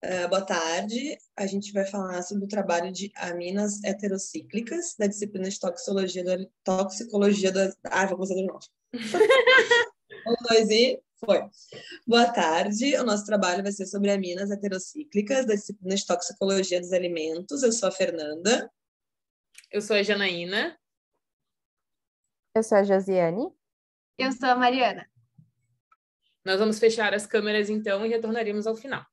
Boa tarde. A gente vai falar sobre o trabalho de aminas heterocíclicas da disciplina de toxicologia da... vou começar de novo. 1, 2 e foi. Boa tarde. O nosso trabalho vai ser sobre aminas heterocíclicas da disciplina de toxicologia dos alimentos. Eu sou a Fernanda. Eu sou a Janaína. Eu sou a Josiane. Eu sou a Mariana. Nós vamos fechar as câmeras então e retornaremos ao final.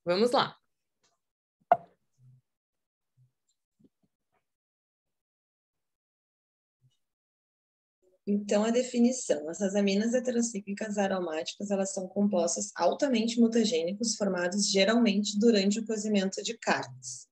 Vamos lá. Então, a definição. Essas aminas heterocíclicas aromáticas, elas são compostos altamente mutagênicos formados geralmente durante o cozimento de carnes.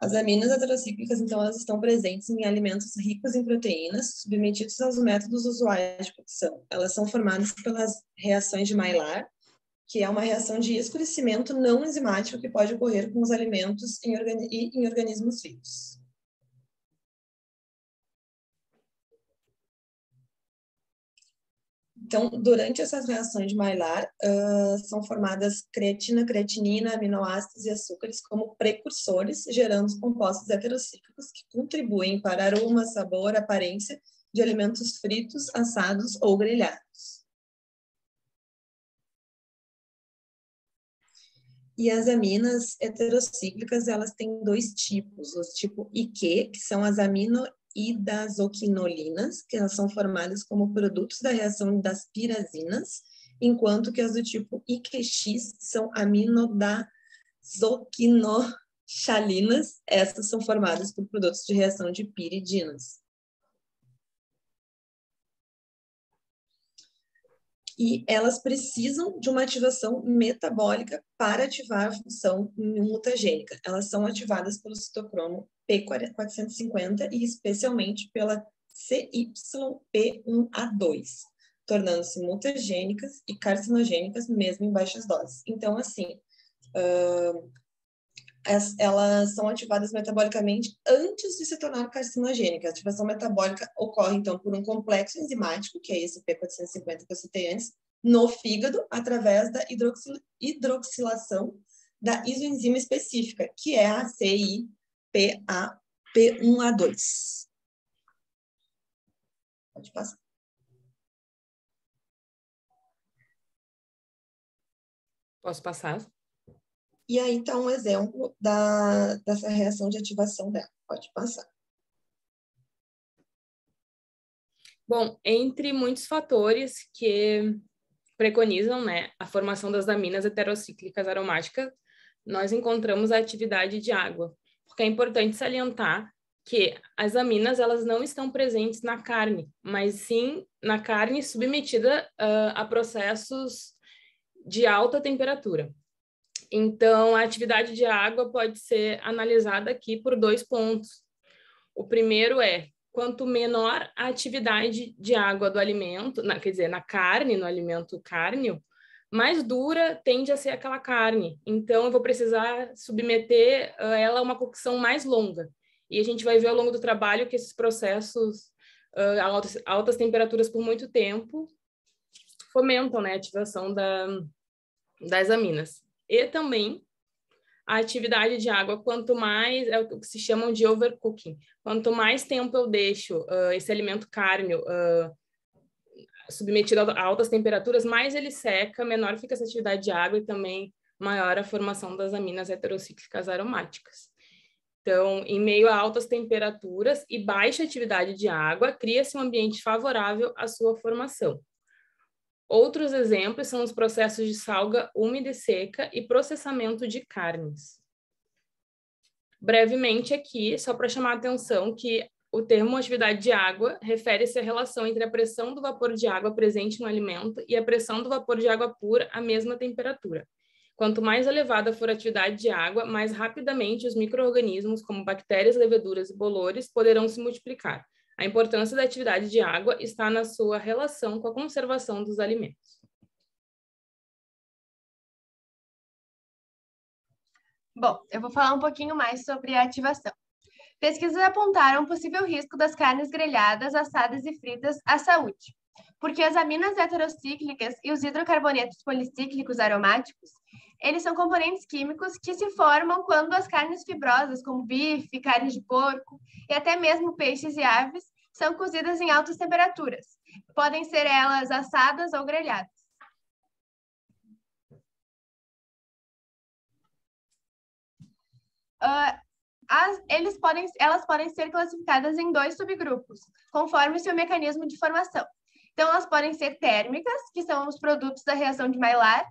As aminas heterocíclicas, então, elas estão presentes em alimentos ricos em proteínas, submetidos aos métodos usuais de cocção. Elas são formadas pelas reações de Maillard, que é uma reação de escurecimento não enzimático que pode ocorrer com os alimentos em organismos vivos. Então, durante essas reações de Maillard, são formadas creatina, creatinina, aminoácidos e açúcares como precursores, gerando os compostos heterocíclicos que contribuem para aroma, sabor, aparência de alimentos fritos, assados ou grelhados. E as aminas heterocíclicas, elas têm 2 tipos, os tipo IQ, que são as aminoidazoquinolinas, que elas são formadas como produtos da reação das pirazinas, enquanto que as do tipo IQX são aminodazoquinoxalinas, essas são formadas por produtos de reação de piridinas. E elas precisam de uma ativação metabólica para ativar a função mutagênica. Elas são ativadas pelo citocromo P450 e especialmente pela CYP1A2, tornando-se mutagênicas e carcinogênicas mesmo em baixas doses. Então, assim, elas são ativadas metabolicamente antes de se tornar carcinogênica. A ativação metabólica ocorre, então, por um complexo enzimático, que é esse P450 que eu citei antes, no fígado, através da hidroxilação da isoenzima específica, que é a CYP1A2. Pode passar. Posso passar? E aí está um exemplo dessa reação de ativação dela. Pode passar. Bom, entre muitos fatores que preconizam, né, a formação das aminas heterocíclicas aromáticas, nós encontramos a atividade de água, porque é importante salientar que as aminas elas não estão presentes na carne, mas sim na carne submetida a processos de alta temperatura. Então, a atividade de água pode ser analisada aqui por 2 pontos. O primeiro é, quanto menor a atividade de água do alimento, na carne, no alimento cárneo, mais dura tende a ser aquela carne. Então, eu vou precisar submeter ela a uma cocção mais longa. E a gente vai ver ao longo do trabalho que esses processos a altas temperaturas por muito tempo fomentam, né, a ativação das aminas. E também a atividade de água, quanto mais, é o que se chamam de overcooking, quanto mais tempo eu deixo esse alimento cárneo submetido a altas temperaturas, mais ele seca, menor fica essa atividade de água e também maior a formação das aminas heterocíclicas aromáticas. Então, em meio a altas temperaturas e baixa atividade de água, cria-se um ambiente favorável à sua formação. Outros exemplos são os processos de salga úmida e seca e processamento de carnes. Brevemente aqui, só para chamar a atenção que o termo atividade de água refere-se à relação entre a pressão do vapor de água presente no alimento e a pressão do vapor de água pura à mesma temperatura. Quanto mais elevada for a atividade de água, mais rapidamente os micro-organismos, como bactérias, leveduras e bolores, poderão se multiplicar. A importância da atividade de água está na sua relação com a conservação dos alimentos. Bom, eu vou falar um pouquinho mais sobre a ativação. Pesquisas apontaram um possível risco das carnes grelhadas, assadas e fritas à saúde, porque as aminas heterocíclicas e os hidrocarbonetos policíclicos aromáticos, eles são componentes químicos que se formam quando as carnes fibrosas, como bife, carne de porco e até mesmo peixes e aves, são cozidas em altas temperaturas. Podem ser elas assadas ou grelhadas. Elas podem ser classificadas em 2 subgrupos, conforme seu mecanismo de formação. Então, elas podem ser térmicas, que são os produtos da reação de Maillard,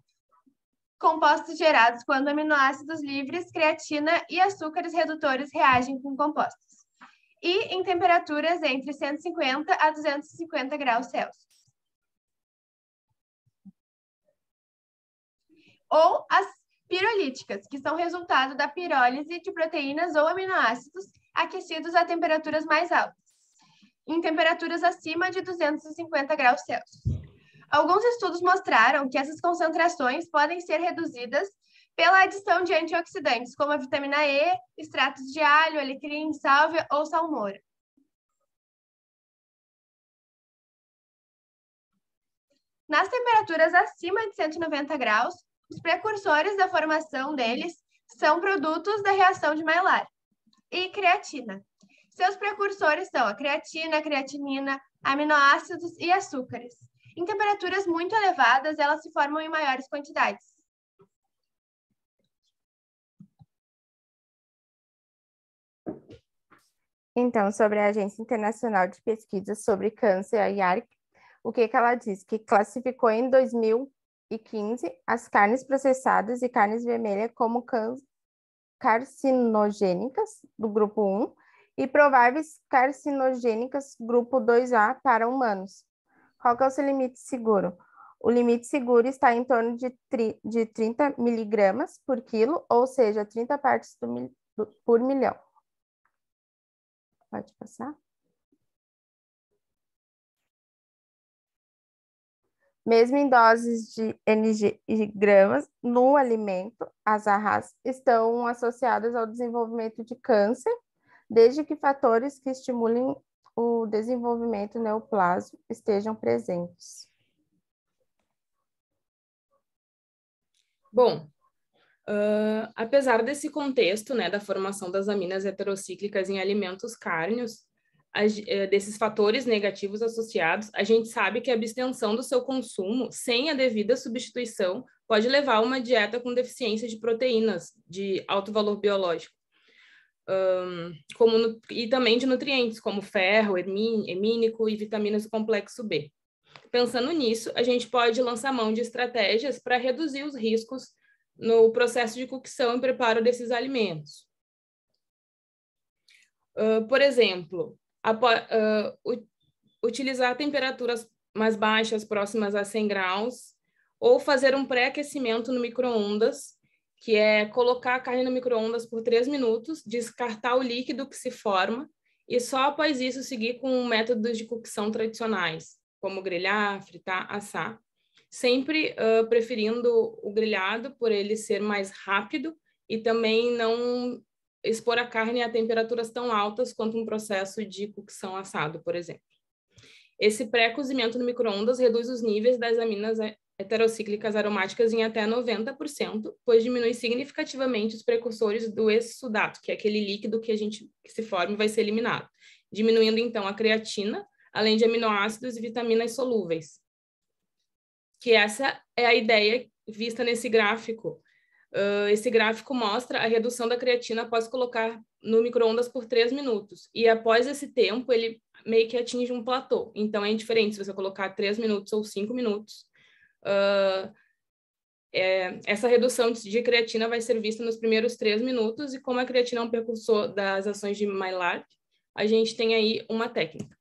compostos gerados quando aminoácidos livres, creatina e açúcares redutores reagem com compostos. E em temperaturas entre 150 a 250 graus Celsius. Ou as pirolíticas, que são resultado da pirólise de proteínas ou aminoácidos aquecidos a temperaturas mais altas, em temperaturas acima de 250 graus Celsius. Alguns estudos mostraram que essas concentrações podem ser reduzidas pela adição de antioxidantes, como a vitamina E, extratos de alho, alecrim, sálvia ou salmoura. Nas temperaturas acima de 190 graus, os precursores da formação deles são produtos da reação de Maillard e creatina. Seus precursores são a creatina, a creatinina, aminoácidos e açúcares. Em temperaturas muito elevadas, elas se formam em maiores quantidades. Então, sobre a Agência Internacional de Pesquisa sobre Câncer, a IARC, o que ela diz? Que classificou em 2015 as carnes processadas e carnes vermelhas como carcinogênicas, do grupo 1, e prováveis carcinogênicas, grupo 2A, para humanos. Qual que é o seu limite seguro? O limite seguro está em torno de 30 miligramas por quilo, ou seja, 30 partes por milhão. Pode passar. Mesmo em doses de NG e gramas no alimento, as ARRAs estão associadas ao desenvolvimento de câncer, desde que fatores que estimulem o desenvolvimento neoplasmo estejam presentes. Bom, apesar desse contexto, né, da formação das aminas heterocíclicas em alimentos cárneos, desses fatores negativos associados, a gente sabe que a abstenção do seu consumo sem a devida substituição pode levar a uma dieta com deficiência de proteínas de alto valor biológico, e também de nutrientes, como ferro, hemínico e vitaminas do complexo B. Pensando nisso, a gente pode lançar mão de estratégias para reduzir os riscos no processo de cocção e preparo desses alimentos. Por exemplo, utilizar temperaturas mais baixas, próximas a 100 graus, ou fazer um pré-aquecimento no micro-ondas, que é colocar a carne no micro-ondas por 3 minutos, descartar o líquido que se forma, e só após isso seguir com métodos de cocção tradicionais, como grelhar, fritar, assar. Sempre preferindo o grelhado, por ele ser mais rápido, e também não expor a carne a temperaturas tão altas quanto um processo de cocção assado, por exemplo. Esse pré-cozimento no micro-ondas reduz os níveis das aminas heterocíclicas aromáticas em até 90%, pois diminui significativamente os precursores do exsudato, que é aquele líquido que se forma e vai ser eliminado, diminuindo então a creatina, além de aminoácidos e vitaminas solúveis. Que essa é a ideia vista nesse gráfico. Esse gráfico mostra a redução da creatina após colocar no micro-ondas por 3 minutos. E após esse tempo, ele meio que atinge um platô. Então, é indiferente se você colocar 3 minutos ou 5 minutos. Essa redução de creatina vai ser vista nos primeiros 3 minutos. E como a creatina é um precursor das ações de Maillard, a gente tem aí uma técnica.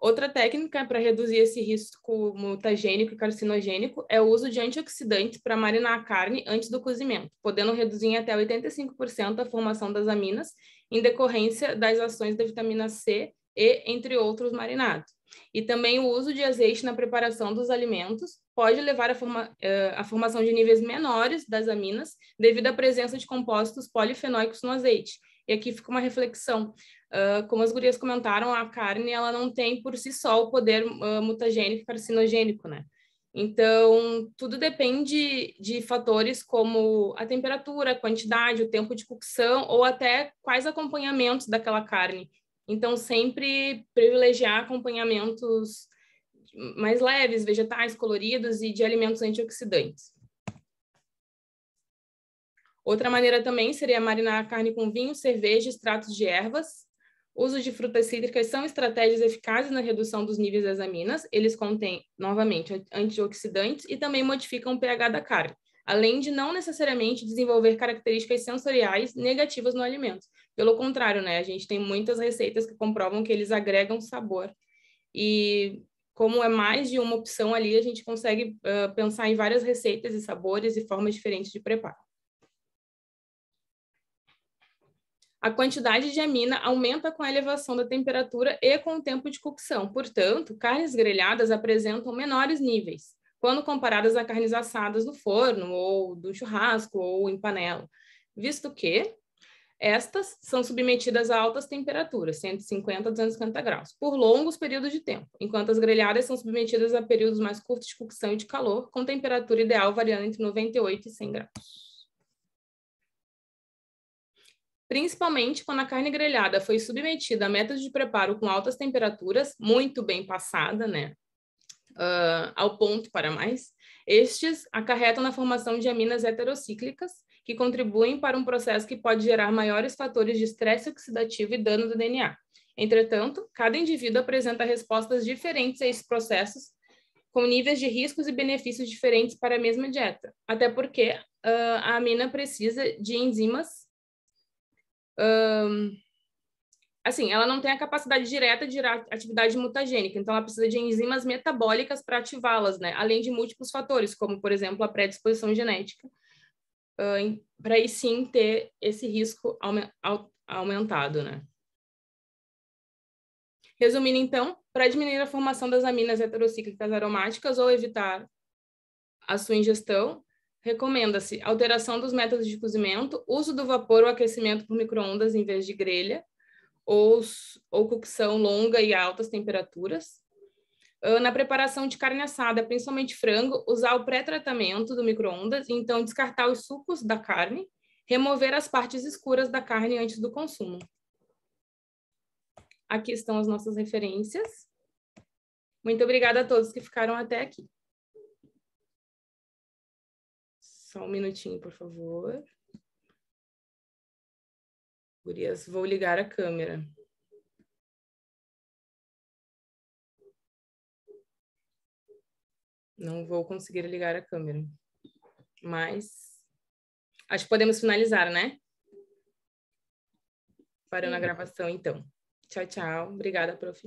Outra técnica para reduzir esse risco mutagênico e carcinogênico é o uso de antioxidantes para marinar a carne antes do cozimento, podendo reduzir em até 85% a formação das aminas em decorrência das ações da vitamina C e, entre outros, marinados. E também o uso de azeite na preparação dos alimentos pode levar à formação de níveis menores das aminas devido à presença de compostos polifenóicos no azeite. E aqui fica uma reflexão. Como as gurias comentaram, a carne ela não tem por si só o poder mutagênico e carcinogênico, né? Então, tudo depende de fatores como a temperatura, a quantidade, o tempo de cocção ou até quais acompanhamentos daquela carne. Então, sempre privilegiar acompanhamentos mais leves, vegetais, coloridos e de alimentos antioxidantes. Outra maneira também seria marinar a carne com vinho, cerveja, extratos de ervas. Uso de frutas cítricas são estratégias eficazes na redução dos níveis das aminas. Eles contêm, novamente, antioxidantes e também modificam o pH da carne, além de não necessariamente desenvolver características sensoriais negativas no alimento. Pelo contrário, né? A gente tem muitas receitas que comprovam que eles agregam sabor. E como é mais de uma opção ali, a gente consegue pensar em várias receitas e sabores e formas diferentes de preparo. A quantidade de amina aumenta com a elevação da temperatura e com o tempo de cocção. Portanto, carnes grelhadas apresentam menores níveis, quando comparadas a carnes assadas no forno, ou do churrasco, ou em panela, visto que estas são submetidas a altas temperaturas, 150 a 250 graus, por longos períodos de tempo, enquanto as grelhadas são submetidas a períodos mais curtos de cocção e de calor, com temperatura ideal variando entre 98 e 100 graus. Principalmente quando a carne grelhada foi submetida a métodos de preparo com altas temperaturas, muito bem passada, né? Ao ponto para mais, estes acarretam na formação de aminas heterocíclicas, que contribuem para um processo que pode gerar maiores fatores de estresse oxidativo e dano do DNA. Entretanto, cada indivíduo apresenta respostas diferentes a esses processos, com níveis de riscos e benefícios diferentes para a mesma dieta, até porque a amina precisa de enzimas assim, ela não tem a capacidade direta de atividade mutagênica, então ela precisa de enzimas metabólicas para ativá-las, né? Além de múltiplos fatores, como, por exemplo, a predisposição genética, para aí sim ter esse risco aumentado, né? Resumindo, então, para diminuir a formação das aminas heterocíclicas aromáticas ou evitar a sua ingestão, recomenda-se alteração dos métodos de cozimento, uso do vapor ou aquecimento por micro-ondas em vez de grelha, ou cocção longa e a altas temperaturas. Na preparação de carne assada, principalmente frango, usar o pré-tratamento do micro-ondas, então descartar os sucos da carne, remover as partes escuras da carne antes do consumo. Aqui estão as nossas referências. Muito obrigada a todos que ficaram até aqui. Só um minutinho, por favor. Gurias, vou ligar a câmera. Não vou conseguir ligar a câmera. Mas acho que podemos finalizar, né? Parando a gravação, então. Tchau, tchau. Obrigada, prof.